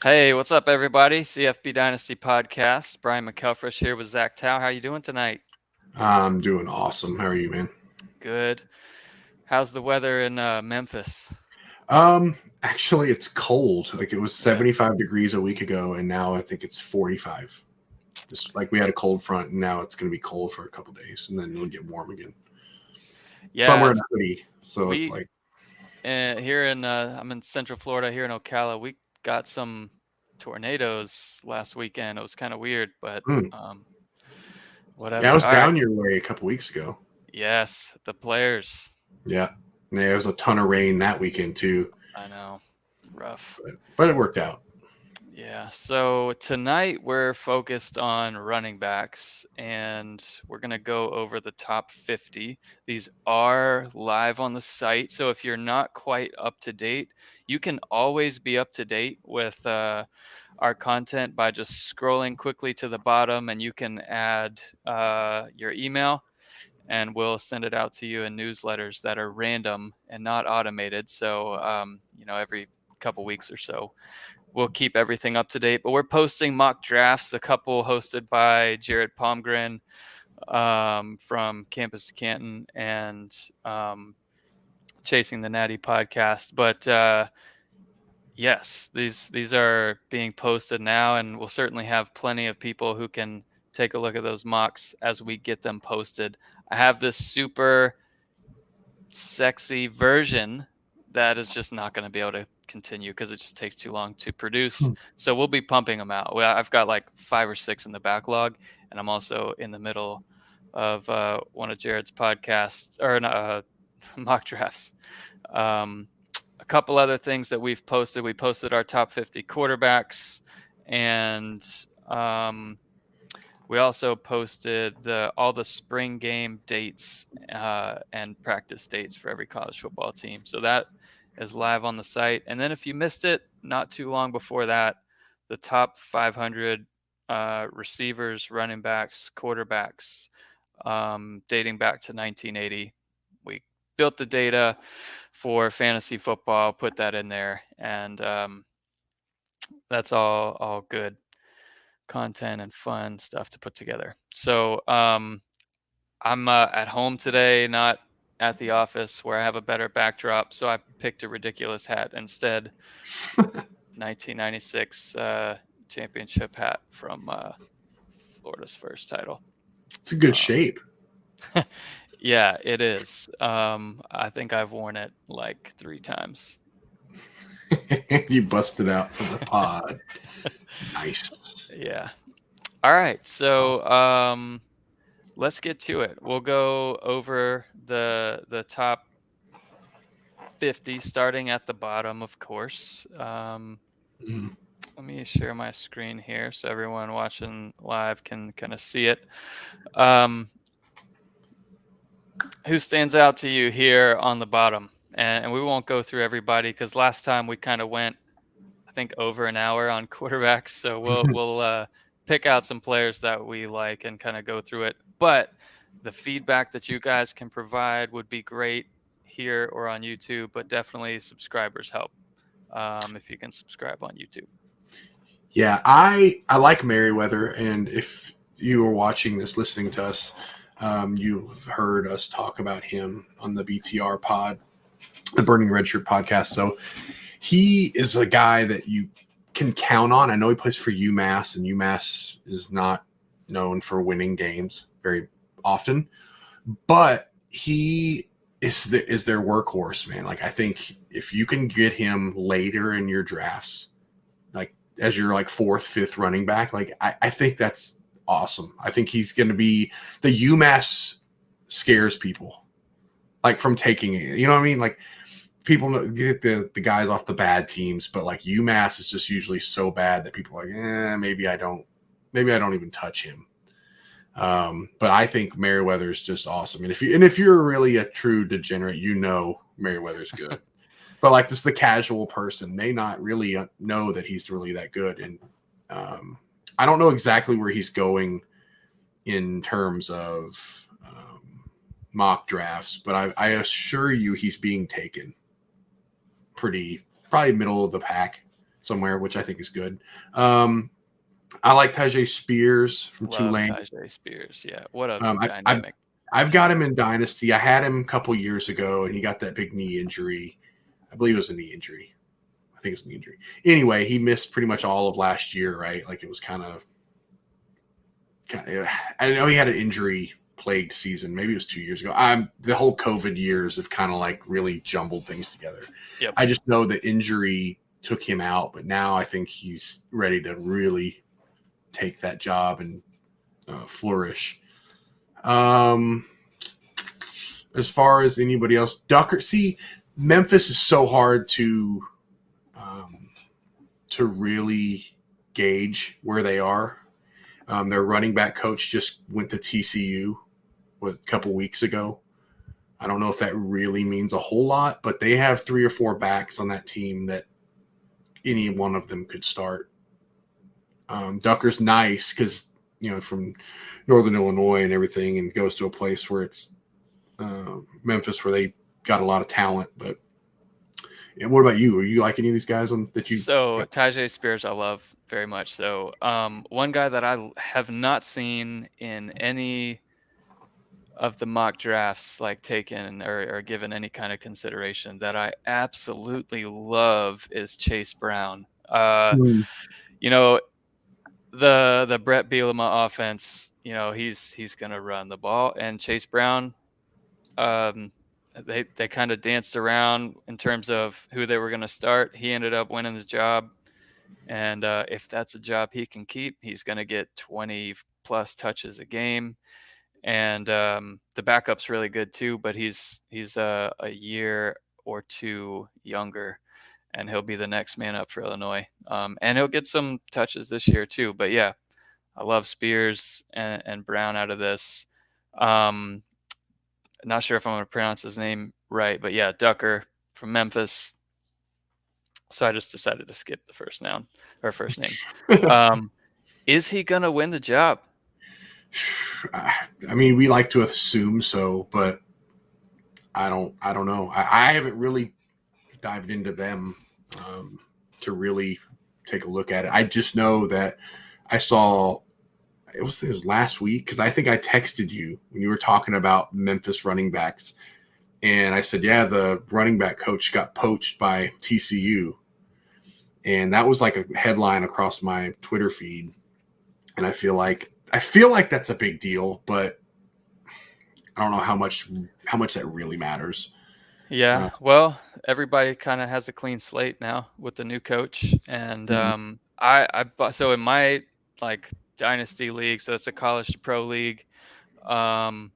Hey, what's up, everybody? CFB Dynasty Podcast. Brian McElfresh here with Zach Tao. How you doing tonight? I'm doing awesome. How are you, man? Good. How's the weather in Memphis? Actually, it's cold. Like it was Yeah. 75 degrees a week ago, and now I think it's 45. Just like we had a cold front, and now it's going to be cold for a couple days, and then it'll get warm again. So I'm Yeah, wearing it's a hoodie, so it's we like, here in I'm in Central Florida here in Ocala. We got some tornadoes last weekend. It was kind of weird, but mm. um Yeah, I whatever. was All right. down your way a couple weeks ago. Yes, the players. Yeah, and there was a ton of rain that weekend too, I know. Rough. but it worked out. Yeah. So tonight we're focused on running backs and we're going to go over the top 50. These are live on the site. So if you're not quite up to date, you can always be up to date with our content by just scrolling quickly to the bottom, and you can add your email and we'll send it out to you in newsletters that are random and not automated. So, every couple weeks or so we'll keep everything up to date. But we're posting mock drafts, a couple hosted by Jared Palmgren from Campus to Canton and Chasing the Natty podcast. But yes, these are being posted now, and we'll certainly have plenty of people who can take a look at those mocks as we get them posted. I have this super sexy version that is just not going to be able to continue because it just takes too long to produce. Hmm. So we'll be pumping them out. I've got like 5 or 6 in the backlog, and I'm also in the middle of one of Jared's podcasts or mock drafts. A couple other things that we've posted. We posted our top 50 quarterbacks, and we also posted all the spring game dates and practice dates for every college football team. So that is live on the site. And then if you missed it, not too long before that, the top 500 receivers, running backs, quarterbacks, dating back to 1980. We built the data for fantasy football, put that in there, and that's all good content and fun stuff to put together. So I'm at home today, not at the office where I have a better backdrop. So I picked a ridiculous hat instead. 1996 championship hat from Florida's first title. It's a good Um, shape. yeah, it is. I think I've worn it like 3 times. You busted out for the pod. Nice. Yeah. All right. So let's get to it. We'll go over the top 50, starting at the bottom, of course. Mm. Let me share my screen here so everyone watching live can kind of see it. Um, who stands out to you here on the bottom? And we won't go through everybody because last time we kind of went, I think, over an hour on quarterbacks. So we'll pick out some players that we like and kind of go through it. But the feedback that you guys can provide would be great here or on YouTube, but definitely subscribers help if you can subscribe on YouTube. Yeah, I like Merriweather, and if you are watching this, listening to us, you've heard us talk about him on the BTR pod, the Burning Red Shirt podcast. So he is a guy that you can count on. I know he plays for UMass, and UMass is not known for winning games very often, but he is their workhorse, man. Like I think if you can get him later in your drafts, like as your like 4th, 5th running back, like I think that's awesome. I think he's going to be the UMass scares people like from taking it. You know what I mean? Like people get the guys off the bad teams, but like UMass is just usually so bad that people are like, maybe I don't even touch him. But I think Merriweather's just awesome. And if you're really a true degenerate, you know Merriweather's good. But like just the casual person may not really know that he's really that good. And I don't know exactly where he's going in terms of mock drafts, but I assure you he's being taken probably middle of the pack. somewhere, which I think is good. I like Tajay Spears from Love Tulane. Tajay Spears. Yeah, what a I've dynamic. I've got him in Dynasty. I had him a couple years ago, and he got that big knee injury. I believe it was a knee injury. I think it was a knee injury. Anyway, he missed pretty much all of last year, right? Like it was kind of. I know he had an injury-plagued season. Maybe it was 2 years ago. The whole COVID years have kind of like really jumbled things together. Yep. I just know the injury took him out, but now I think he's ready to really take that job and flourish. As far as anybody else, Ducker. See, Memphis is so hard to really gauge where they are. Their running back coach just went to TCU a couple weeks ago. I don't know if that really means a whole lot, but they have 3 or 4 backs on that team that any one of them could start. Ducker's nice because, from Northern Illinois and everything, and goes to a place where it's Memphis where they got a lot of talent. But what about you? Are you like any of these guys that you? So Tajay Spears, I love very much. So one guy that I have not seen in any of the mock drafts, like taken or given any kind of consideration, that I absolutely love is Chase Brown. Mm. The Brett Bielema offense, he's going to run the ball, and Chase Brown, they kind of danced around in terms of who they were going to start. He ended up winning the job, and if that's a job he can keep, he's going to get 20 plus touches a game. And the backup's really good too, but he's a year or 2 younger, and he'll be the next man up for Illinois. And he'll get some touches this year too. But yeah, I love Spears and Brown out of this. Not sure if I'm going to pronounce his name right, but yeah, Ducker from Memphis. So I just decided to skip the first name. Is he going to win the job? I mean, we like to assume so, but I don't know. I haven't really dived into them to really take a look at it. I just know that I saw it was last week, because I think I texted you when you were talking about Memphis running backs, and I said, yeah, the running back coach got poached by TCU, and that was like a headline across my Twitter feed, and I feel like that's a big deal, but I don't know how much that really matters. Yeah, well, everybody kind of has a clean slate now with the new coach, and so in my like dynasty league, so it's a college to pro league. I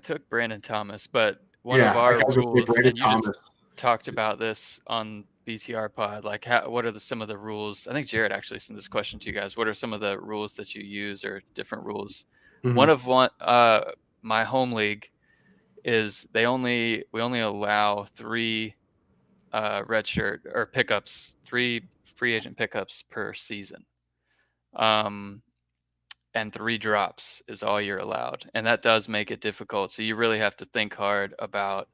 took Brandon Thomas, but one of our rules, and you just talked about this on BTR pod, like what are some of the rules? I think Jared actually sent this question to you guys. What are some of the rules that you use, or different rules? Mm-hmm. My home league is we only allow 3 redshirt or pickups, 3 free agent pickups per season. And 3 drops is all you're allowed. And that does make it difficult. So you really have to think hard about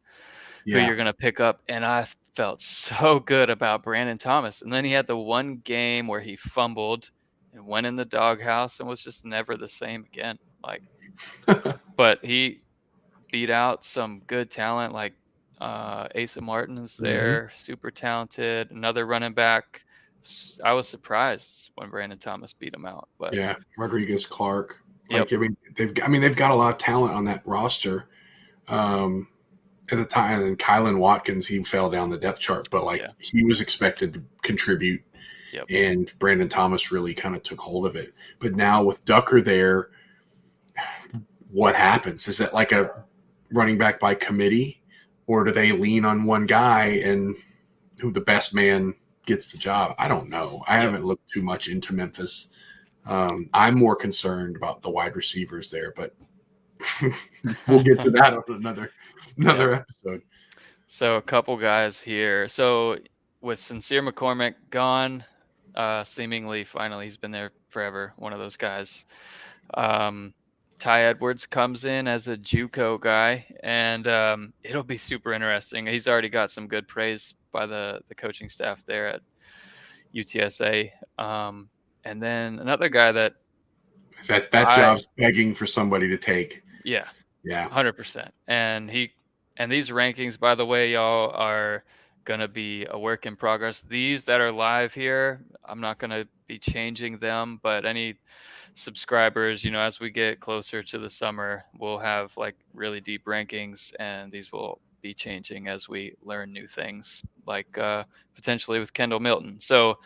who you're going to pick up. And I felt so good about Brandon Thomas. And then he had the one game where he fumbled and went in the doghouse and was just never the same again. But he beat out some good talent, like Asa Martin is there, mm-hmm. Super talented. Another running back. I was surprised when Brandon Thomas beat him out. But yeah, Rodriguez, Clark. Yep. They've got a lot of talent on that roster. At the time, and Kylan Watkins, he fell down the depth chart, but he was expected to contribute. Yep. And Brandon Thomas really kind of took hold of it. But now with Ducker there, what happens? Is it like a running back by committee, or do they lean on one guy and who the best man gets the job? I don't know. I haven't looked too much into Memphis. I'm more concerned about the wide receivers there, but we'll get to that on another episode. So a couple guys here. So with Sincere McCormick gone, seemingly finally, he's been there forever, one of those guys. Ty Edwards comes in as a JUCO guy, and it'll be super interesting. He's already got some good praise by the coaching staff there at UTSA. And then another guy that that job's begging for somebody to take. Yeah. Yeah. 100%. And these rankings, by the way, y'all, are going to be a work in progress. These that are live here, I'm not going to be changing them, but any subscribers, as we get closer to the summer, we'll have like really deep rankings, and these will be changing as we learn new things, like potentially with Kendall Milton. So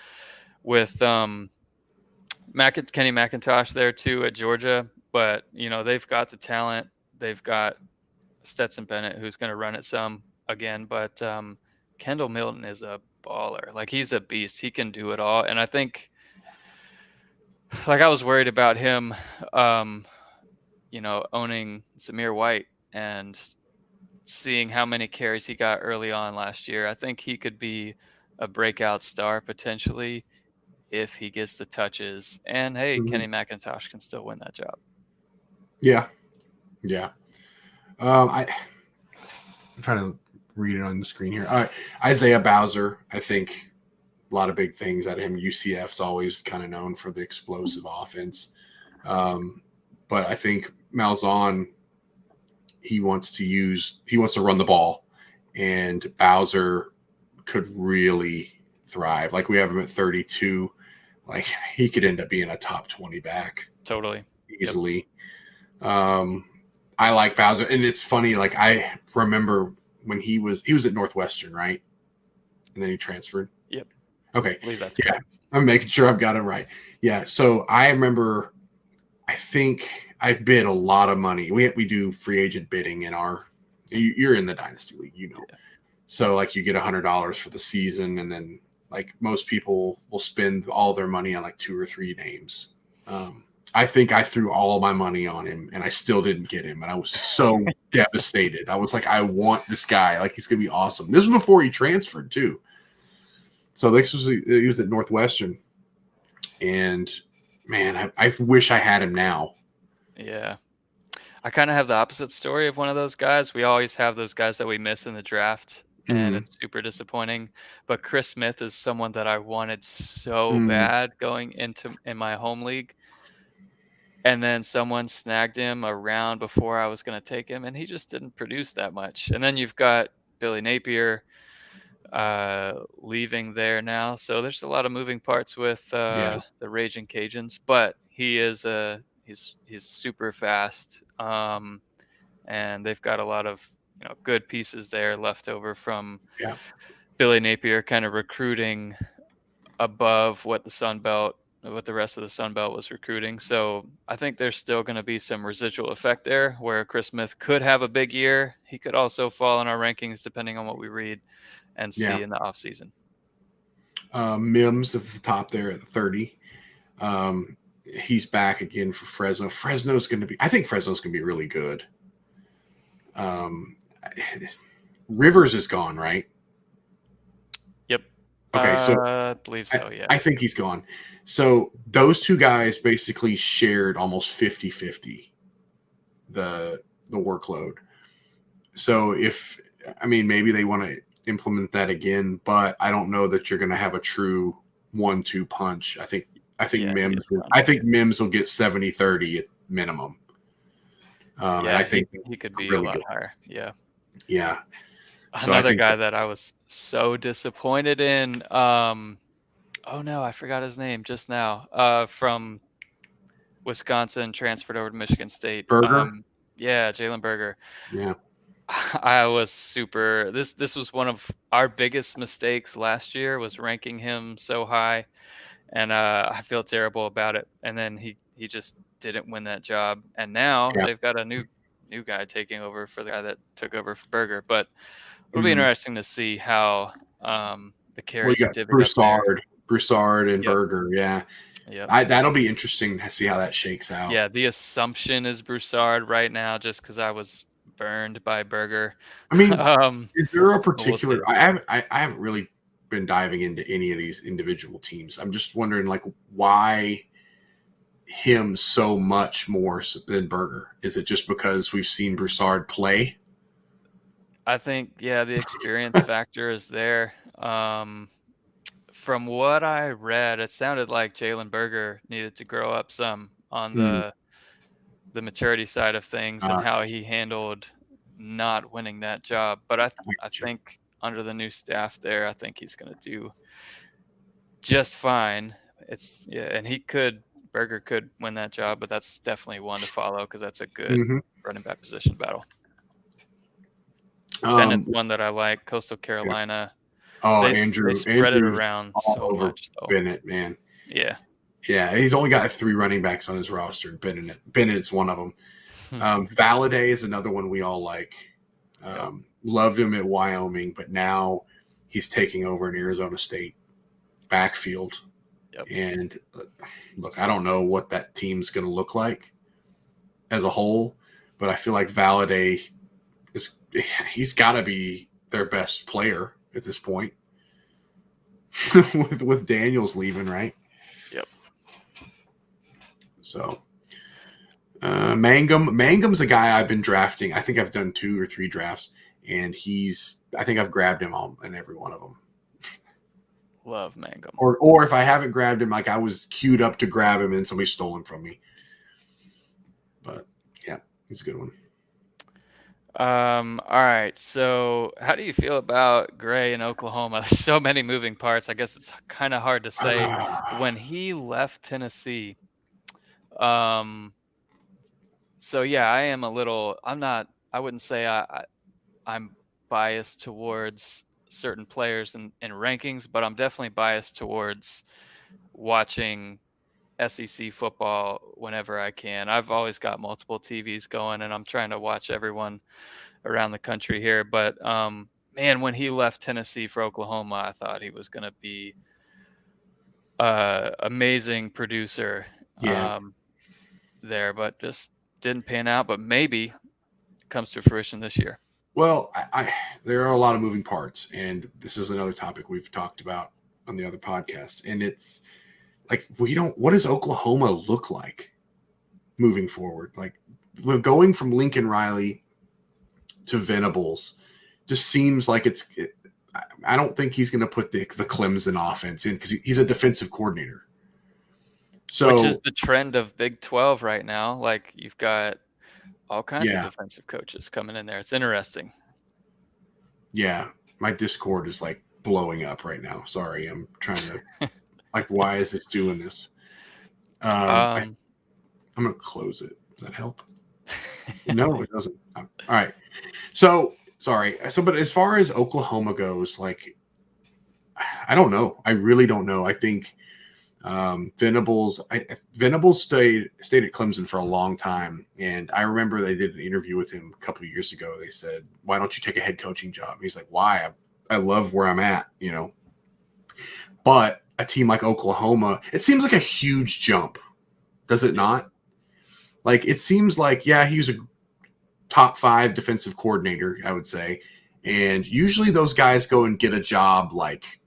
with Kenny McIntosh there too at Georgia, but they've got the talent. They've got Stetson Bennett, who's going to run it some again, but Kendall Milton is a baller. Like, he's a beast. He can do it all. And I think, like, I was worried about him, owning Zamir White and seeing how many carries he got early on last year. I think he could be a breakout star potentially if he gets the touches. And hey, Kenny McIntosh can still win that job. Yeah. I'm trying to read it on the screen here. All right. Isaiah Bowser, I think a lot of big things out of him. UCF's always kind of known for the explosive offense. But I think Malzahn, he wants to run the ball, and Bowser could really thrive. Like, we have him at 32. Like, he could end up being a top 20 back. Totally. Easily. Yep. I like Bowser, and it's funny. Like, I remember when he was at Northwestern, right? And then he transferred. Yep. Okay. I believe that's yeah. Right. I'm making sure I've got it right. Yeah. So I remember, I think I bid a lot of money. We do free agent bidding in you're in the Dynasty League, Yeah. So like, you get $100 for the season, and then like most people will spend all their money on like 2 or 3 names. I think I threw all my money on him, and I still didn't get him. And I was so devastated. I was like, I want this guy. Like, he's going to be awesome. This was before he transferred too. So he was at Northwestern, and man, I wish I had him now. Yeah. I kind of have the opposite story of one of those guys. We always have those guys that we miss in the draft, and it's super disappointing. But Chris Smith is someone that I wanted so bad going in my home league. And then someone snagged him a round before I was going to take him, and he just didn't produce that much. And then you've got Billy Napier leaving there now. So there's a lot of moving parts with the Raging Cajuns, but he is he's super fast. And they've got a lot of good pieces there left over from Billy Napier, kind of recruiting above what the rest of the Sun Belt was recruiting. So I think there's still going to be some residual effect there, where Chris Smith could have a big year. He could also fall in our rankings depending on what we read and see in the offseason. Mims is at the top there at 30. He's back again for Fresno. I think Fresno's going to be really good. Rivers is gone, right? Yep. Okay, so I believe so, yeah. I think he's gone. So those two guys basically shared almost 50-50 the workload. So maybe they want to implement that again, but I don't know that you're going to have a true 1-2 punch. I think Mims will get 70-30 at minimum. And I think he could be really a lot higher. Yeah. Yeah. Another guy that I was so disappointed in. Oh no, I forgot his name just now. From Wisconsin, transferred over to Michigan State. Burger? Jaylen Burger. Yeah. I was super. This was one of our biggest mistakes last year, was ranking him so high, and I feel terrible about it. And then he just didn't win that job, and now they've got a new guy taking over for the guy that took over for Burger. But it'll be interesting to see how the carries are divvied up there. Broussard and Burger, that'll be interesting to see how that shakes out. Yeah, the assumption is Broussard right now, just because I was burned by Burger. I mean, is there a particular? I haven't really been diving into any of these individual teams. I'm just wondering, like, why him so much more than Burger? Is it just because we've seen Broussard play? I think, the experience factor is there. From what I read, it sounded like Jaylen Burger needed to grow up some on Mm, the maturity side of things and uh, how he handled not winning that job. But I I I get you. think under the new staff there, I think he's going to do just fine. And Burger could win that job, but that's definitely one to follow because that's a good Mhm. running back position battle. Um, Bennett's one that I like. Coastal yeah. Carolina. Oh, They spread it Andrew's around all so over much though. Bennett, man. Yeah. Yeah, he's only got 3 running backs on his roster, and Bennett's one of them. Valladay is another one we all like. Yep. Loved him at Wyoming, but now he's taking over an Arizona State backfield. Yep. And look, I don't know what that team's going to look like as a whole, but I feel like Valladay he's got to be their best player at this point. with Daniels leaving, right? Yep. So Mangum's a guy I've been drafting. I think I've done 2 or 3 drafts, and I think I've grabbed him in every one of them. Love Mangum. Or if I haven't grabbed him, like I was queued up to grab him and somebody stole him from me. But yeah, he's a good one. All right. So how do you feel about Gray in Oklahoma? There's so many moving parts. I guess it's kind of hard to say. When he left Tennessee, so yeah, I wouldn't say I'm biased towards certain players in rankings, but I'm definitely biased towards watching SEC football whenever I can. I've always got multiple TVs going, and I'm trying to watch everyone around the country here. But man, when he left Tennessee for Oklahoma, I thought he was going to be amazing producer Yeah. there, but just didn't pan out. But maybe it comes to fruition this year. Well, there are a lot of moving parts, and this is another topic we've talked about on the other podcast. And it's like what does Oklahoma look like moving forward? Like going from Lincoln Riley to Venables just seems like I don't think he's going to put the Clemson offense in because he's a defensive coordinator. So, which is the trend of Big 12 right now. Like you've got all kinds of defensive coaches coming in there. It's interesting. Yeah, my Discord is like blowing up right now. Sorry, I'm trying to like, why is this doing this? I'm gonna close it. Does that help? No, it doesn't. All right. So sorry. But as far as Oklahoma goes, like, I don't know. I really don't know. I think Venables stayed at Clemson for a long time, and I remember they did an interview with him a couple of years ago. They said, "Why don't you take a head coaching job?" He's like, "Why? I love where I'm at, you know." But a team like Oklahoma, it seems like a huge jump, does it not? Like it seems like he was a top 5 defensive coordinator, I would say, and usually those guys go and get a job like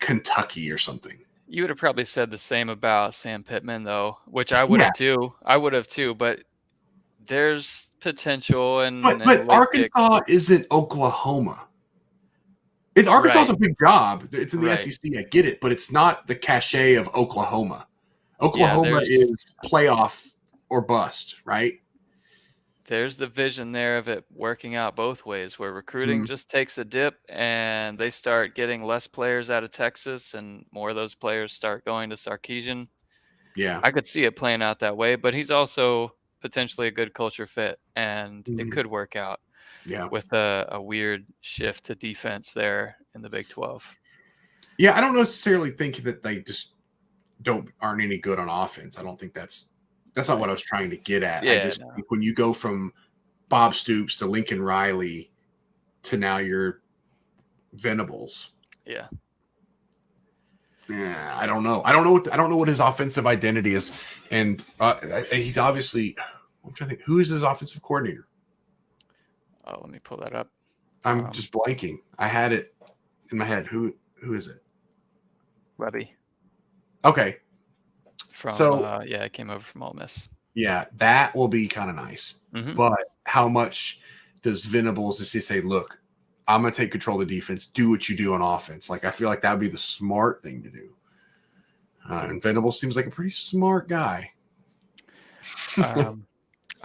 Kentucky or something. You would have probably said the same about Sam Pittman, though, which I would have too. I would have too, but there's potential. But Arkansas isn't Oklahoma. Arkansas is a big job. It's in the SEC. I get it, but it's not the cachet of Oklahoma. Oklahoma is playoff or bust, right? There's the vision there of it working out both ways, where recruiting just takes a dip and they start getting less players out of Texas and more of those players start going to Sarkisian. Yeah. I could see it playing out that way, but he's also potentially a good culture fit, and it could work out with a weird shift to defense there in the Big 12. Yeah, I don't necessarily think that they just aren't any good on offense. I don't think that's not what I was trying to get at. I just think when you go from Bob Stoops to Lincoln Riley to now you're Venables. Yeah. Yeah, I don't know. I don't know what his offensive identity is, and he's obviously. I'm trying to think. Who is his offensive coordinator? Oh, let me pull that up. I'm just blanking. I had it in my head. Who is it? Webby. Okay. It came over from Ole Miss. Yeah, that will be kind of nice. Mm-hmm. But how much does Venables just say, look, I'm going to take control of the defense, do what you do on offense. Like, I feel like that would be the smart thing to do. And Venables seems like a pretty smart guy. All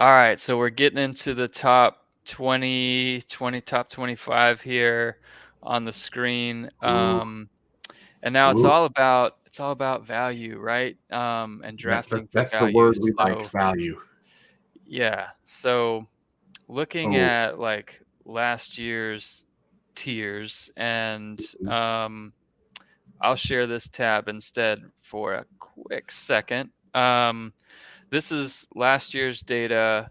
right, so we're getting into the top 20, top 25 here on the screen. And now it's all about value, right? And drafting for That's the value. word we like, So value. yeah, so looking at like last year's tiers, and I'll share this tab instead for a quick second. This is last year's data,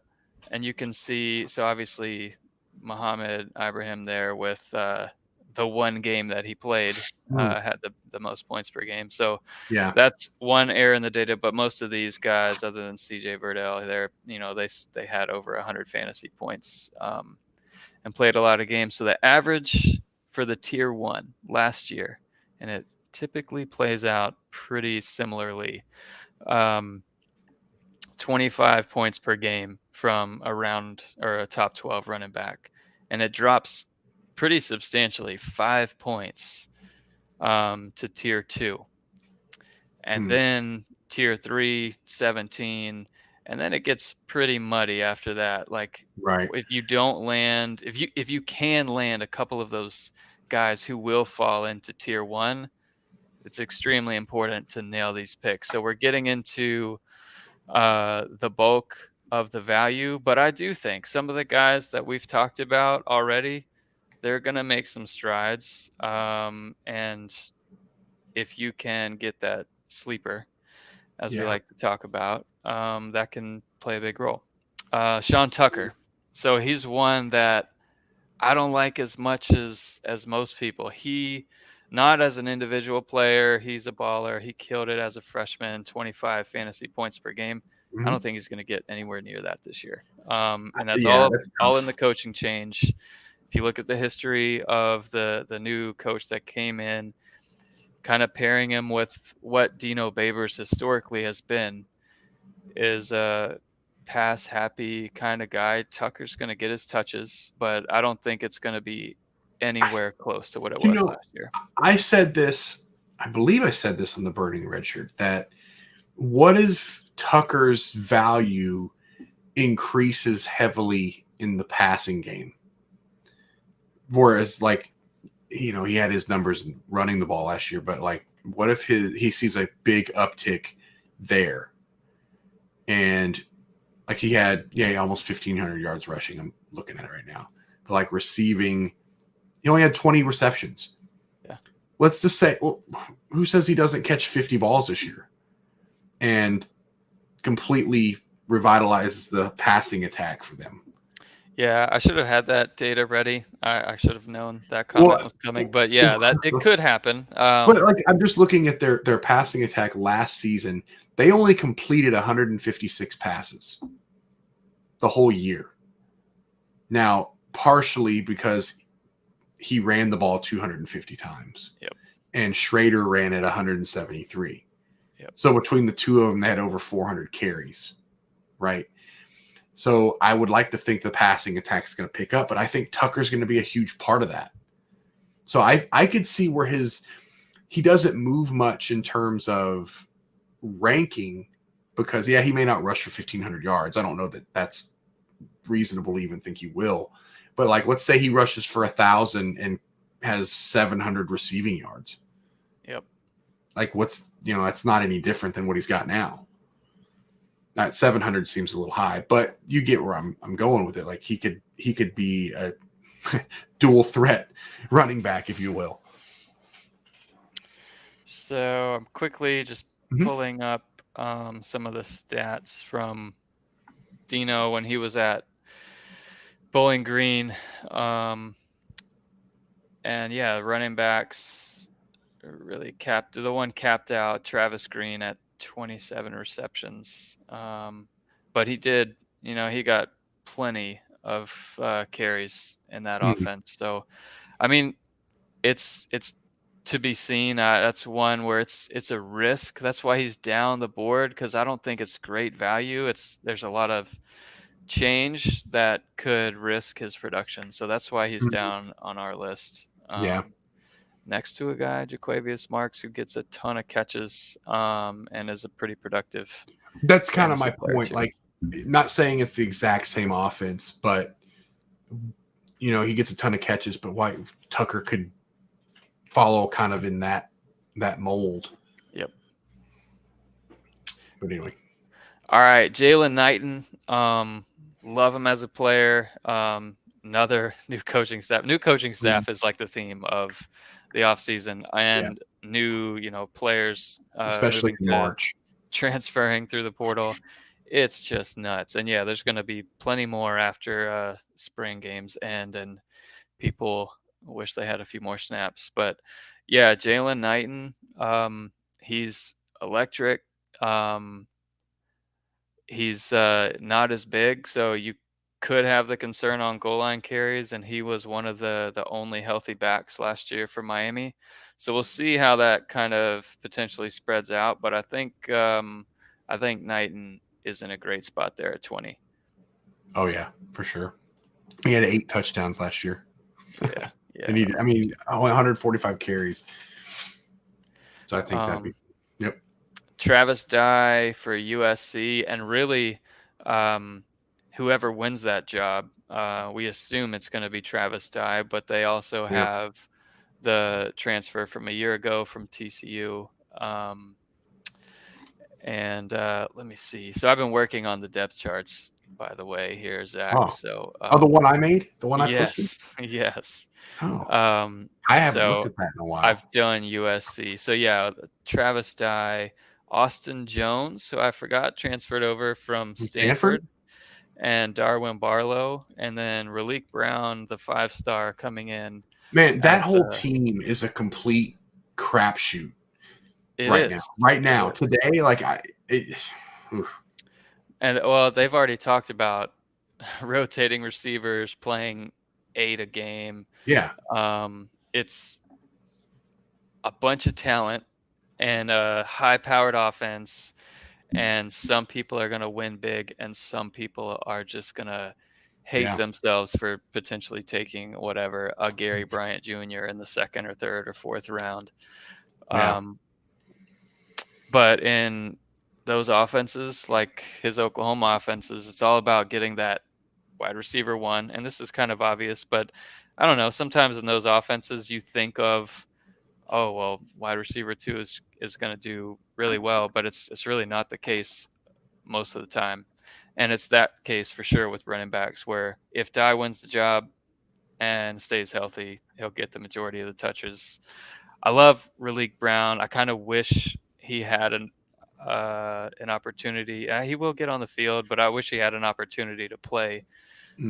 and you can see, so obviously Mohamed Ibrahim there with the one game that he played had the most points per game. So Yeah. that's one error in the data, but most of these guys, other than CJ Verdell, they had over 100 fantasy points and played a lot of games. So the average for the tier 1 last year, and it typically plays out pretty similarly, 25 points per game from a top 12 running back, and it drops pretty substantially, 5 points to tier 2, and then tier 3, 17, and then it gets pretty muddy after that. Like, if you don't land, if you can land a couple of those guys who will fall into tier 1, it's extremely important to nail these picks. So we're getting into the bulk of the value, but I do think some of the guys that we've talked about already, they're going to make some strides. And if you can get that sleeper, as we like to talk about, that can play a big role. Sean Tucker. So he's one that I don't like as much as most people. He, not as an individual player, he's a baller. He killed it as a freshman, 25 fantasy points per game. I don't think he's going to get anywhere near that this year. And that's all in the coaching change. If you look at the history of the new coach that came in, kind of pairing him with what Dino Babers historically has been, is a pass happy kind of guy. Tucker's going to get his touches, but I don't think it's going to be anywhere close to what it was last year. I said this, I believe I said this on the Burning Red Shirt, that what if Tucker's value increases heavily in the passing game? Whereas, like, he had his numbers running the ball last year, but like, what if he sees a big uptick there? And like, he had almost 1,500 yards rushing. I'm looking at it right now. But like, receiving, he only had 20 receptions. Yeah. Let's just say, well, who says he doesn't catch 50 balls this year and completely revitalizes the passing attack for them? Yeah, I should have had that data ready. I should have known that comment was coming. But yeah, that it could happen. But like, I'm just looking at their passing attack last season. They only completed 156 passes the whole year. Now, partially because he ran the ball 250 times. Yep. And Schrader ran at 173. Yep. So between the two of them, they had over 400 carries, right? So I would like to think the passing attack is going to pick up, but I think Tucker's going to be a huge part of that. So I could see where he doesn't move much in terms of ranking, because he may not rush for 1,500 yards. I don't know that that's reasonable to even think he will. But like, let's say he rushes for 1,000 and has 700 receiving yards. Yep. Like, that's not any different than what he's got now. That 700 seems a little high, but you get where I'm going with it. Like, he could be a dual threat running back, if you will. So I'm quickly just pulling up some of the stats from Dino when he was at Bowling Green. And running backs really capped out Travis Green at 27 receptions. But he did, he got plenty of carries in that offense. So, I mean, it's to be seen. That's one where it's a risk. That's why he's down the board, because I don't think it's great value. There's a lot of change that could risk his production. So that's why he's Mhm. down on our list. Yeah. Next to a guy, Jaquavius Marks, who gets a ton of catches and is a pretty productive That's kind of fantasy my player point. too. Like, not saying it's the exact same offense, but he gets a ton of catches, but why Tucker could follow kind of in that mold. Yep. But anyway. All right, Jalen Knighton. Love him as a player. Another new coaching staff. New coaching staff is like the theme of the offseason, and new, players Especially moving in to March. transferring through the portal. It's just nuts. And yeah, there's going to be plenty more after spring games and people wish they had a few more snaps. But yeah, Jalen Knighton, he's electric. He's not as big, so you could have the concern on goal line carries, and he was one of the only healthy backs last year for Miami. So we'll see how that kind of potentially spreads out. But I think Knighton is in a great spot there at 20. Oh yeah, for sure. He had 8 touchdowns last year. Yeah, yeah. And 145 carries. So I think that'd be. Yep. Travis Dye for USC, and really, whoever wins that job, we assume it's going to be Travis Dye, but they also have the transfer from a year ago from TCU. And let me see. So I've been working on the depth charts, by the way, here, Zach. Oh. So The one I made, the one I posted. Yes. Oh, I haven't looked at that in a while. I've done USC. So yeah, Travis Dye, Austin Jones, who I forgot transferred over from Stanford, and Darwin Barlow, and then Raleek Brown, the 5-star coming in. Man, that whole team is a complete crapshoot right now, today. Like and well, they've already talked about rotating receivers, playing 8 a game. Yeah. It's a bunch of talent and a high-powered offense, and some people are going to win big, and some people are just going to hate themselves for potentially taking a Gary Bryant Jr. in the 2nd or 3rd or 4th round. But in those offenses, like his Oklahoma offenses, it's all about getting that wide receiver 1. And this is kind of obvious, but I don't know. Sometimes in those offenses, you think of, oh, well, wide receiver 2 is going to do really well, but it's really not the case most of the time. And it's that case for sure with running backs, where if Dye wins the job and stays healthy, he'll get the majority of the touches. I love Raleek Brown. I kind of wish he had an opportunity. He will get on the field, but I wish he had an opportunity to play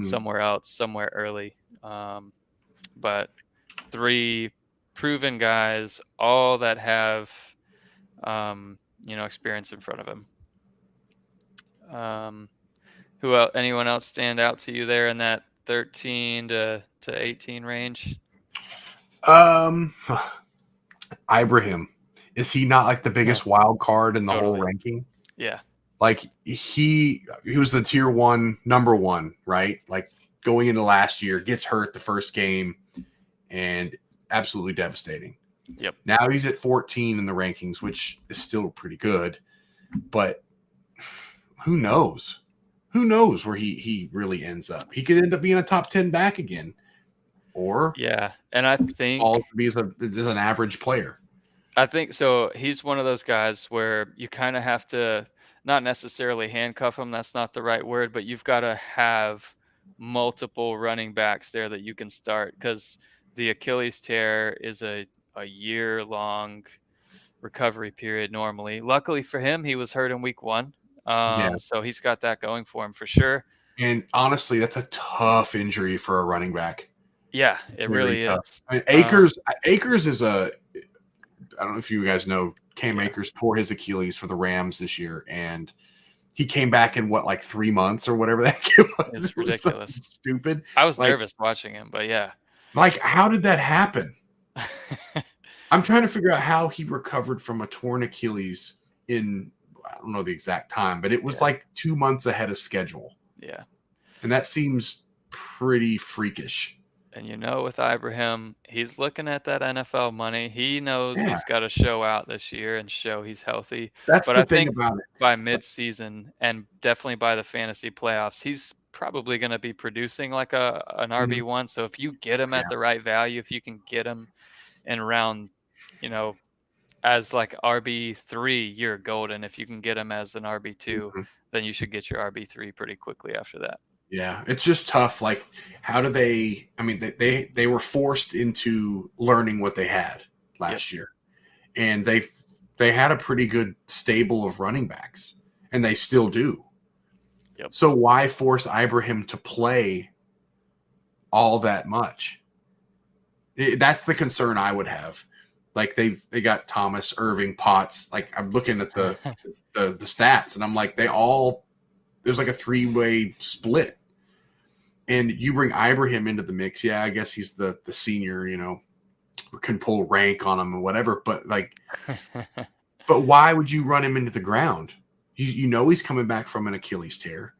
somewhere else, somewhere early. But 3 proven guys, all that have, experience in front of him. Who else? Anyone else stand out to you there in that 13 to 18 range? Ibrahim, is he not like the biggest wild card in the whole ranking? Yeah. Like he was the tier 1 number 1, right? Like going into last year, gets hurt the first game, and absolutely devastating. Yep. Now he's at 14 in the rankings, which is still pretty good, but who knows? Who knows where he really ends up? He could end up being a top 10 back again, or and I think all to be as an average player. I think so. He's one of those guys where you kind of have to not necessarily handcuff him. That's not the right word, but you've got to have multiple running backs there that you can start, because the Achilles tear is a year-long recovery period normally. Luckily for him, he was hurt in week 1. So he's got that going for him for sure. And honestly, that's a tough injury for a running back. Yeah, it really is. I mean, Akers is I don't know if you guys know, Cam Akers tore his Achilles for the Rams this year, and he came back in 3 months or whatever that was. It's ridiculous. Stupid. I was nervous watching him, but yeah. How did that happen? I'm trying to figure out how he recovered from a torn Achilles in, I don't know the exact time, but it was 2 months ahead of schedule. Yeah. And that seems pretty freakish. And with Ibrahim, he's looking at that NFL money. He knows Yeah, he's got to show out this year and show he's healthy. that's But the I thing think about it. by mid-season and definitely by the fantasy playoffs, he's probably going to be producing like an Mhm. RB1. So if you get him Yeah. at the right value, if you can get him in round, as like RB3, you're golden. If you can get him as an RB2, Mhm. then you should get your RB3 pretty quickly after that. Yeah, it's just tough. Like, how do they? I mean, they were forced into learning what they had last year, and they had a pretty good stable of running backs, and they still do. Yep. So why force Ibrahim to play all that much? That's the concern I would have. Like they got Thomas, Irving, Potts. Like I'm looking at the stats, and I'm like there's like a 3-way split. And you bring Ibrahim into the mix. Yeah, I guess he's the senior, can pull rank on him or whatever. But but why would you run him into the ground? You know he's coming back from an Achilles tear.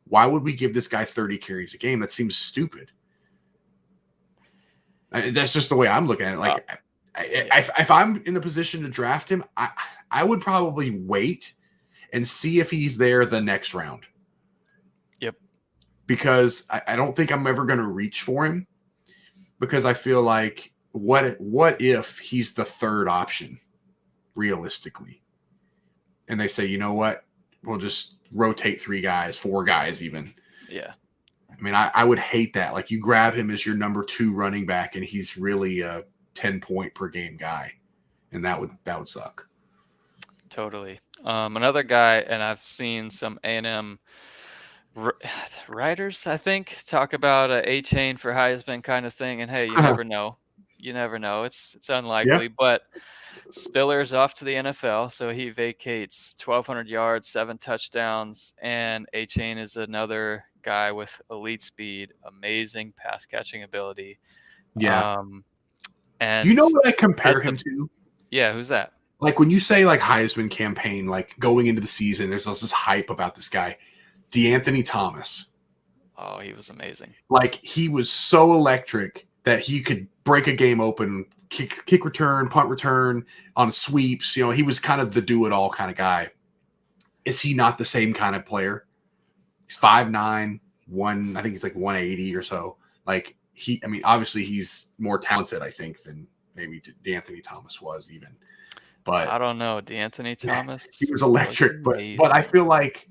Why would we give this guy 30 carries a game? That seems stupid. That's just the way I'm looking at it. Like, if I'm in the position to draft him, I would probably wait and see if he's there the next round. Yep. Because I don't think I'm ever going to reach for him, because I feel like what if he's the third option realistically, and they say, you know what, we'll just rotate 3 guys, 4 guys even. Yeah. I mean, I would hate that. Like, you grab him as your number 2 running back, and he's really a 10-point per game guy, and that would suck. Totally. Another guy, and I've seen some A&M writers, I think, talk about a chain for Heisman kind of thing. And hey, you never know. You never know. It's unlikely, but Spiller's off to the NFL, so he vacates 1,200 yards, 7 touchdowns, and A-Chain is another guy with elite speed, amazing pass catching ability. Yeah. And you know what I compare him to? Yeah, who's that? Like, when you say like Heisman campaign, like going into the season, there's this hype about this guy, DeAnthony Thomas. Oh, he was amazing. Like, he was so electric that he could break a game open, kick return, punt return on sweeps. He was kind of the do-it-all kind of guy. Is he not the same kind of player? He's 5'9", I think he's like 180 or so. Like, obviously he's more talented, I think, than maybe DeAnthony Thomas was even. But I don't know, DeAnthony Thomas. He was electric, but I feel like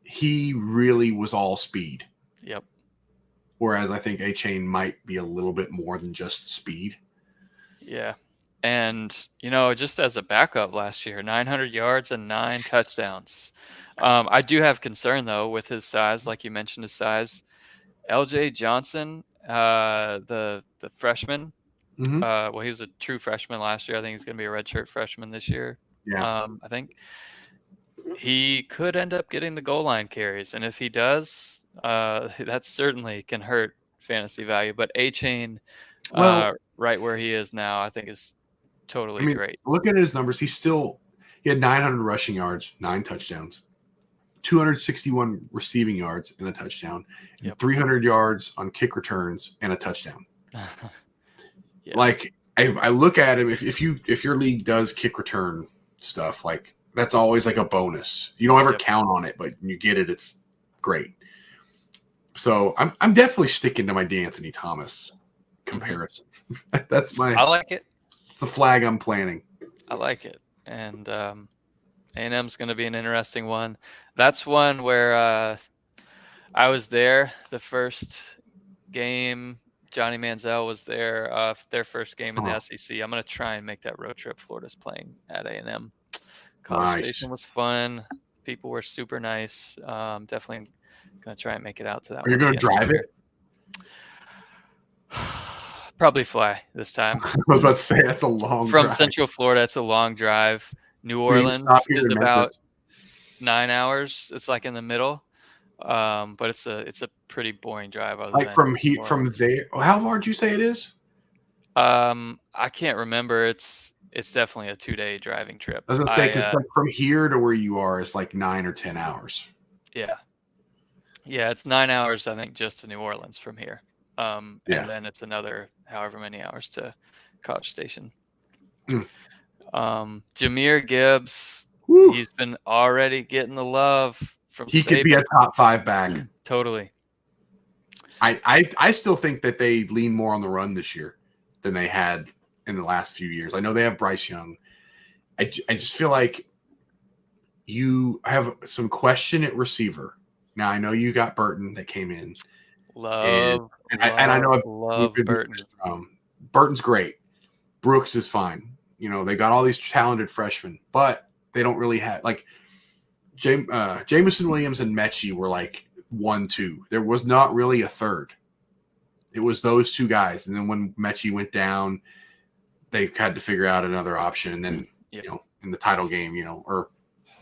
he really was all speed. Yep. Whereas I think A-Chain might be a little bit more than just speed. Yeah. And, just as a backup last year, 900 yards and 9 touchdowns. I do have concern, though, with his size. Like you mentioned, his size. LJ Johnson, the freshman. Mm-hmm. Well, he was a true freshman last year. I think he's going to be a redshirt freshman this year. Yeah. I think he could end up getting the goal line carries. And if he does, that certainly can hurt fantasy value. But A-Chain, right where he is now, I think is totally great. Look at his numbers. He had 900 rushing yards, 9 touchdowns, 261 receiving yards and a touchdown, and 300 yards on kick returns and a touchdown. Like, I look at him, if your league does kick return stuff, like, that's always like a bonus. You don't ever count on it, but when you get it, it's great. So I'm definitely sticking to my DeAnthony Thomas comparison. That's I like it. It's the flag I'm planting. I like it. And A&M's going to be an interesting one. That's one where I was there the first game. Johnny Manziel was there, their first game in the SEC. I'm going to try and make that road trip. Florida's playing at A&M. College Station was fun. People were super nice. Definitely going to try and make it out to that. Are you going to drive it? Probably fly this time. I was about to say, that's a long drive. From Central Florida, it's a long drive. New Orleans is about 9 hours. It's like in the middle. But it's a pretty boring drive. Like from there. How far did you say it is? I can't remember. It's definitely a 2-day driving trip. I was gonna say, because from here to where you are is like 9 or 10 hours. Yeah. Yeah, it's 9 hours, I think, just to New Orleans from here. Yeah. And then it's another however many hours to College Station. Mm. Jameer Gibbs, Woo. he's been already getting the love from He could be a Saban. top 5 back. Totally. I still think that they lean more on the run this year than they had in the last few years. I know they have Bryce Young. I just feel like you have some question at receiver. Now, I know you got Burton that came in. Love I know Burton. Burton's great. Brooks is fine. You know, they got all these talented freshmen, but they don't really have like Jamison Williams and Mechie were like 1-2. There was not really a third. It was those two guys. And then when Mechie went down, they had to figure out another option. And then, you know, in the title game, you know, or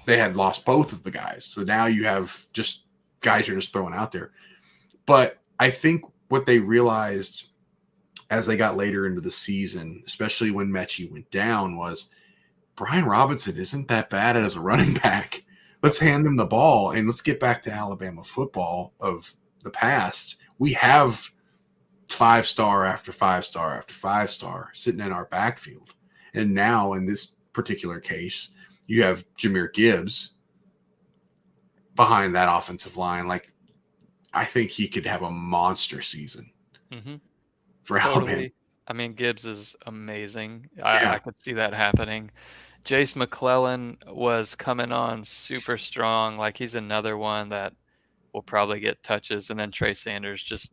they had lost both of the guys. So now you have just guys you're just throwing out there. But I think what they realized as they got later into the season, especially when Mechie went down, was Brian Robinson isn't that bad as a running back. Let's hand him the ball and let's get back to Alabama football of the past. We have 5-star after 5-star after 5-star sitting in our backfield. And now in this particular case, you have Jameer Gibbs behind that offensive line. Like, I think he could have a monster season for Alabama. I mean, Gibbs is amazing. I could see that happening. Jace McClellan was coming on super strong. Like, he's another one that will probably get touches. And then Trey Sanders just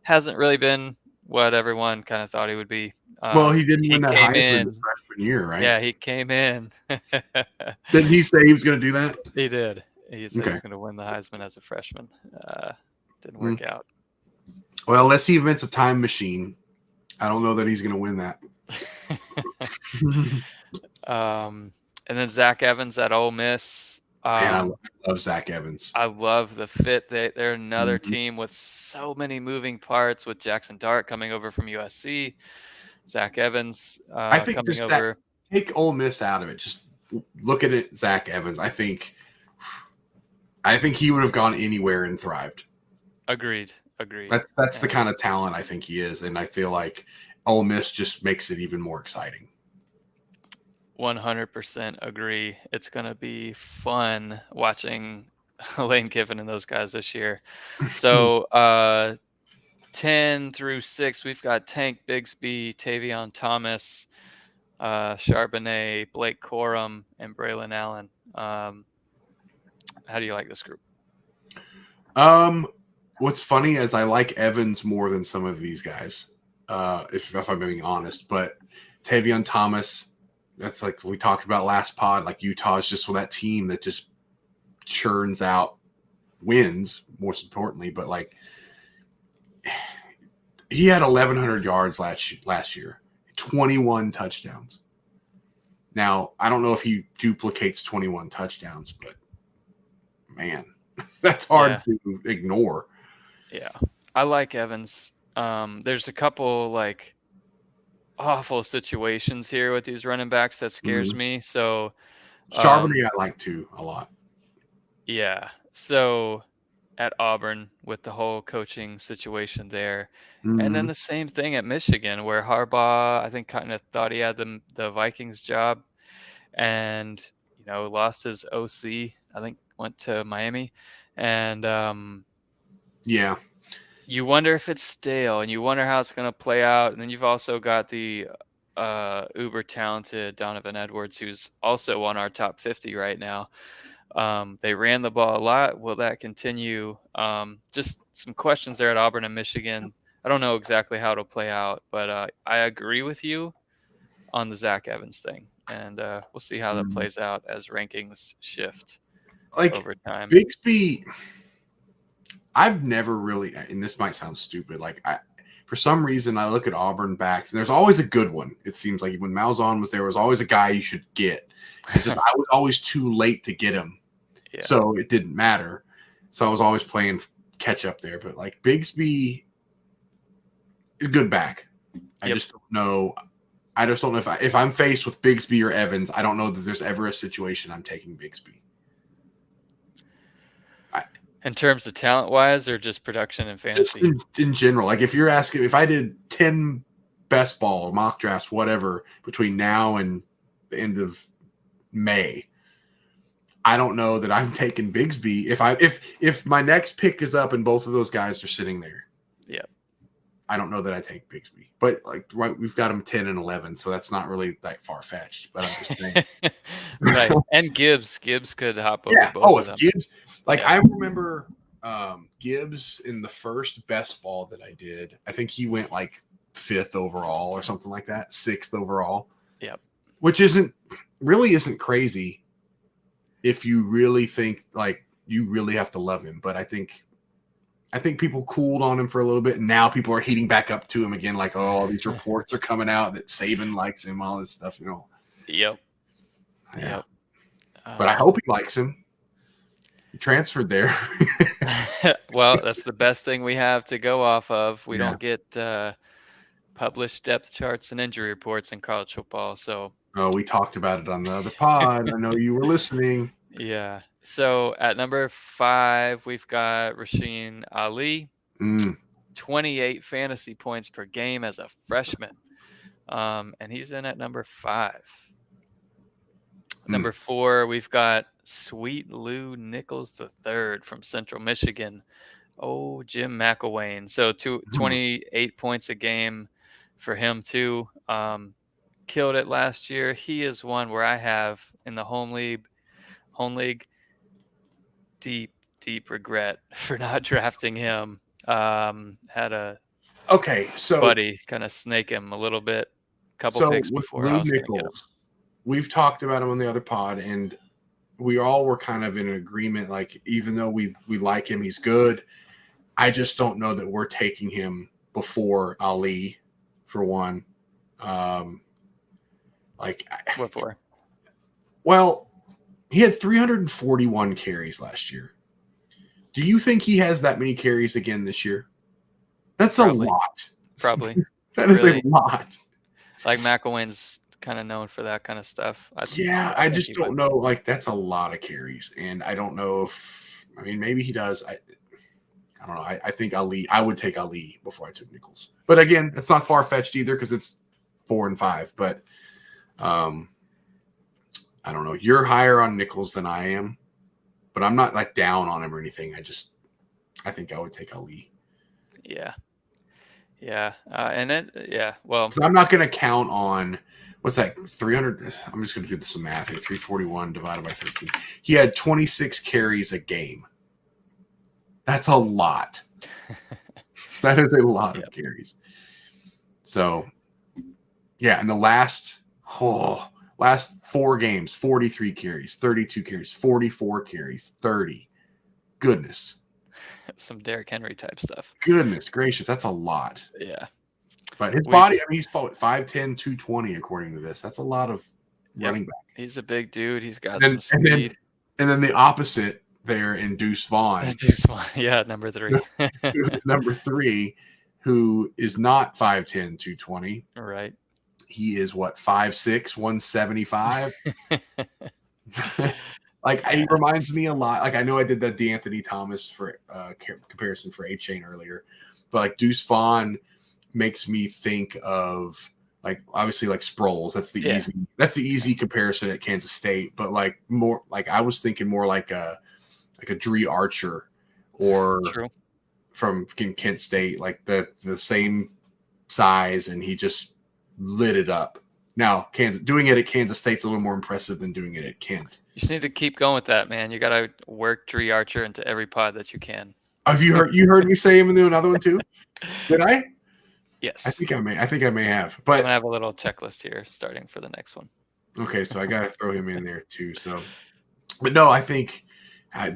hasn't really been what everyone kind of thought he would be. Well, he didn't win that Heisman his freshman year, right? Yeah, he came in. Didn't he say he was going to do that? He did. He said he's going to win the Heisman as a freshman. Didn't work out. Well, unless he invents a time machine, I don't know that he's going to win that. And then Zach Evans at Ole Miss. Man, I love Zach Evans. I love the fit. They're another team with so many moving parts, with Jackson Dart coming over from USC, Zach Evans I think coming over. Take Ole Miss out of it. Just look at it, Zach Evans. I think he would have gone anywhere and thrived. Agreed. That's the kind of talent I think he is, and I feel like Ole Miss just makes it even more exciting. 100% agree. It's going to be fun watching Lane Kiffin and those guys this year. So 10 through 6, we've got Tank Bigsby, Tavion Thomas, Charbonnet, Blake Corum, and Braylon Allen. How do you like this group? What's funny is I like Evans more than some of these guys, if I'm being honest. But Tavion Thomas, that's like we talked about last pod. Like, Utah's just that team that just churns out wins, most importantly. But like, he had 1,100 yards last year, 21 touchdowns. Now, I don't know if he duplicates 21 touchdowns, but man, that's hard to ignore. Yeah, I like Evans. There's a couple like awful situations here with these running backs that scares me. So Charbonnet I like too a lot. Yeah. So at Auburn with the whole coaching situation there. And then the same thing at Michigan, where Harbaugh, I think, kind of thought he had the Vikings job and, lost his OC, I think went to Miami. And you wonder if it's stale, and you wonder how it's going to play out. And then you've also got the uber talented Donovan Edwards, who's also on our top 50 right now. They ran the ball a lot. Will that continue? Just some questions there at Auburn and Michigan. I don't know exactly how it'll play out, but I agree with you on the Zach Evans thing. And we'll see how that plays out as rankings shift over time. Bigsby, I've never really, and this might sound stupid, for some reason I look at Auburn backs, and there's always a good one. It seems like when Malzahn was there was always a guy you should get. It's just I was always too late to get him. Yeah. So it didn't matter. So I was always playing catch up there. But like Bigsby, a good back. I just don't know. I just don't know if I'm faced with Bigsby or Evans, I don't know that there's ever a situation I'm taking Bigsby. In terms of talent-wise or just production and Just fantasy? in general. Like if you're asking, if I did 10 best ball, mock drafts, whatever, between now and the end of May, I don't know that I'm taking Bigsby. If my next pick is up and both of those guys are sitting there, Yeah. I don't know that I take Bigsby. But like right, we've got him 10 and 11, so that's not really that far fetched. But I'm just saying, Right. And Gibbs could hop over yeah. both Oh, of if them. Gibbs, like Yeah. I remember Gibbs in the first best ball that I did. I think he went like 5th overall or something like that, 6th overall. Yep. Which isn't crazy if you really think like you really have to love him. But I think people cooled on him for a little bit, and now people are heating back up to him again. Like, oh, all these reports are coming out that Saban likes him, all this stuff, you know. Yep. Yeah. Yep. But I hope he likes him. He transferred there. Well, that's the best thing we have to go off of. We Yeah. don't get published depth charts and injury reports in college football. So, Oh, we talked about it on the other pod. I know you were listening. yeah. So at number 5, we've got Rasheen Ali, 28 fantasy points per game as a freshman. And he's in at number 5. Number 4, we've got Sweet Lou Nichols III from Central Michigan. Oh, Jim McElwain. So 28 points a game for him too. Killed it last year. He is one where I have in the home league deep regret for not drafting him. Had a buddy kind of snake him a little bit. Couple picks before Lou I was going to get him. We've talked about him on the other pod, and we all were kind of in agreement. Like, even though we like him, he's good. I just don't know that we're taking him before Ali, for one. What for? Well, he had 341 carries last year. Do you think he has that many carries again this year? That's Probably. a lot. Probably. That is a lot. Like McElwain's kind of known for that kind of stuff. I just don't know. Like, that's a lot of carries, and I don't know if. I mean, maybe he does. I don't know. I think Ali. I would take Ali before I took Nichols. But again, it's not far fetched either because it's 4 and 5. But I don't know. You're higher on Nichols than I am, but I'm not like down on him or anything. I think I would take Ali. Yeah. And then well, I'm not going to count on what's that 300. I'm just going to do some math here. 341 divided by 13. He had 26 carries a game. That's a lot. That is a lot of carries. So, yeah, in the last 4 games, 43 carries, 32 carries, 44 carries, 30. Goodness. Some Derrick Henry type stuff. Goodness gracious, that's a lot. Yeah. But his body, I mean, he's 5'10", 220 according to this. That's a lot of running back. He's a big dude. He's got some speed. And then the opposite there in Deuce Vaughn. Yeah, number 3. Number 3, who is not 5'10", 220. Right. He is what, 5'6", 175? Like, he reminds me a lot. Like, I know I did that DeAnthony Thomas for comparison for A-Chain earlier, but like Deuce Vaughn makes me think of like obviously like Sproles. That's the easy comparison at Kansas State. But like more like I was thinking more like a Dree Archer or from Kent State, like the same size, and he just lit it up. Now, doing it at Kansas State's a little more impressive than doing it at Kent. You just need to keep going with that, man. You got to work Dree Archer into every pod that you can. Have you heard me say him into another one too? Did I? Yes. I think I may have. But I'm gonna have a little checklist here starting for the next one. Okay, so I gotta throw him in there too. So, but no, I think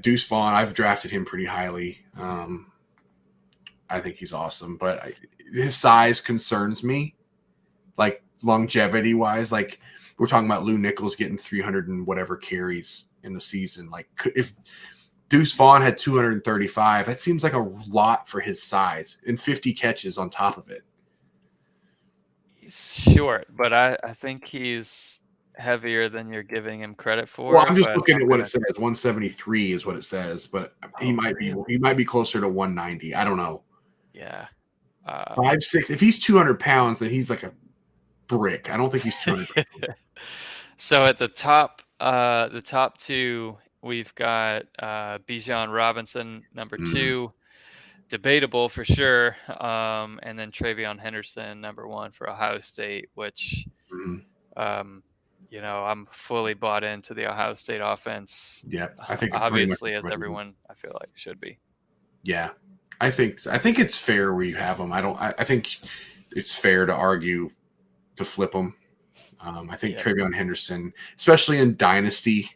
Deuce Vaughn. I've drafted him pretty highly. I think he's awesome, but his size concerns me. Like longevity wise, like we're talking about Lou Nichols getting 300 and whatever carries in the season. Like if Deuce Vaughn had 235, that seems like a lot for his size, and 50 catches on top of it. He's short, but I think he's heavier than you're giving him credit Well, for, I'm just but looking I'm at what it gonna. says. 173 is what it says, but he Oh, might be really? he might be closer to 190. I don't know. Yeah. 5'6". If he's 200 pounds, then he's like a brick. I don't think he's 200 pounds. So at the top two, we've got Bijan Robinson, number Mm, 2, debatable for sure, and then Treveyon Henderson, number 1 for Ohio State, which mm. um, I'm fully bought into the Ohio State offense, Yeah, I think it pretty much. obviously, as everyone I feel like should be. Yeah, I think it's fair where you have them. I think it's fair to argue to flip them. I think Yep. Treveyon Henderson, especially in Dynasty,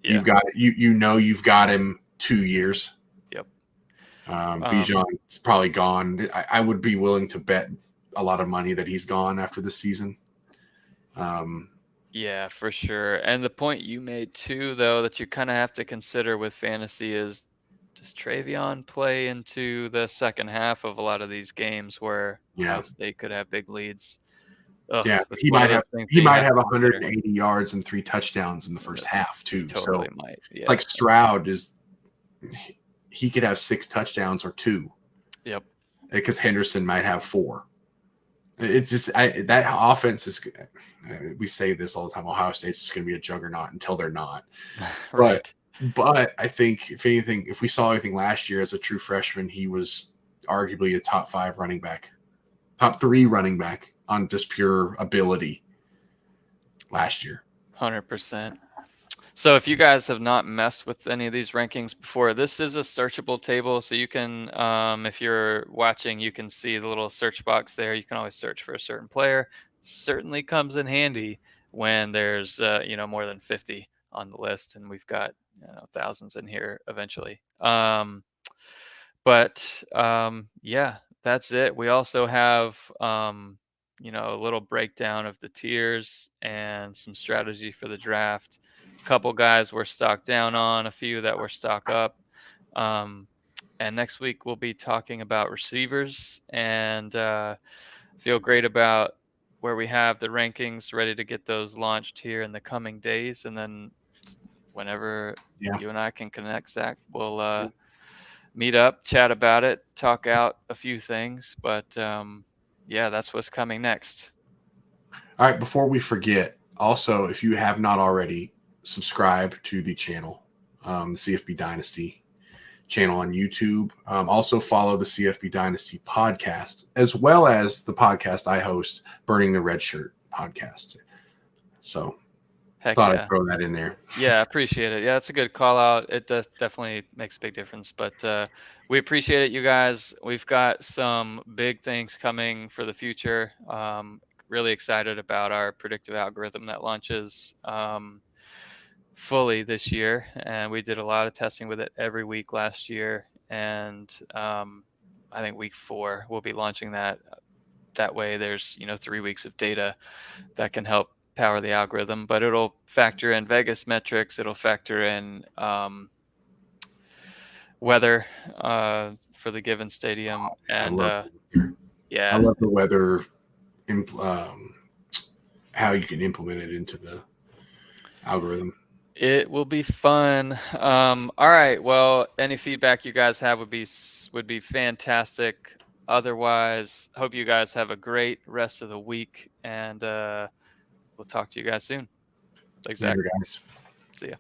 Yeah. you've got him 2 years. Yep. Bijan's probably gone. I would be willing to bet a lot of money that he's gone after the season. Yeah, for sure. And the point you made too, though, that you kind of have to consider with fantasy is, does Treveyon play into the second half of a lot of these games where Ohio Yeah, State could have big leads? Ugh, yeah. it's He one of might have those things he that you might have have to consider. 180 yards and 3 touchdowns in the first half He too. totally So might. Yeah. like Stroud he could have 6 touchdowns or 2 Yep. because Henderson might have 4. It's just that offense is. We say this all the time. Ohio State's just going to be a juggernaut until they're not. Right. But I think if anything, if we saw anything last year as a true freshman, he was arguably a top 5 running back, top 3 running back on just pure ability last year. 100%. So if you guys have not messed with any of these rankings before, this is a searchable table. So you can, if you're watching, you can see the little search box there. You can always search for a certain player. Certainly comes in handy when there's, more than 50 on the list, and we've got thousands in here eventually. Yeah, that's it. We also have, a little breakdown of the tiers and some strategy for the draft. A couple guys we're stock down on, a few that we're stock up. And next week we'll be talking about receivers, and feel great about where we have the rankings, ready to get those launched here in the coming days. And then whenever Yeah. you and I can connect, Zach, we'll meet up, chat about it, talk out a few things. But that's what's coming next. All right. Before we forget, also, if you have not already, subscribe to the channel, the CFB Dynasty channel on YouTube. Also follow the CFB Dynasty podcast, as well as the podcast I host, Burning the Red Shirt podcast. So Heck thought yeah. I'd throw that in there. Yeah, appreciate it. Yeah, it's a good call out. It definitely makes a big difference. But we appreciate it, you guys. We've got some big things coming for the future. Really excited about our predictive algorithm that launches fully this year. And we did a lot of testing with it every week last year. And I think week 4 we'll be launching that. That way there's 3 weeks of data that can help power the algorithm, but it'll factor in Vegas metrics. It'll factor in weather for the given stadium. And I yeah, love the weather, how you can implement it into the algorithm. it will be fun. All right. Well, any feedback you guys have would be fantastic. Otherwise, hope you guys have a great rest of the week, and we'll talk to you guys soon. Thanks, Zach. Later, guys. See ya.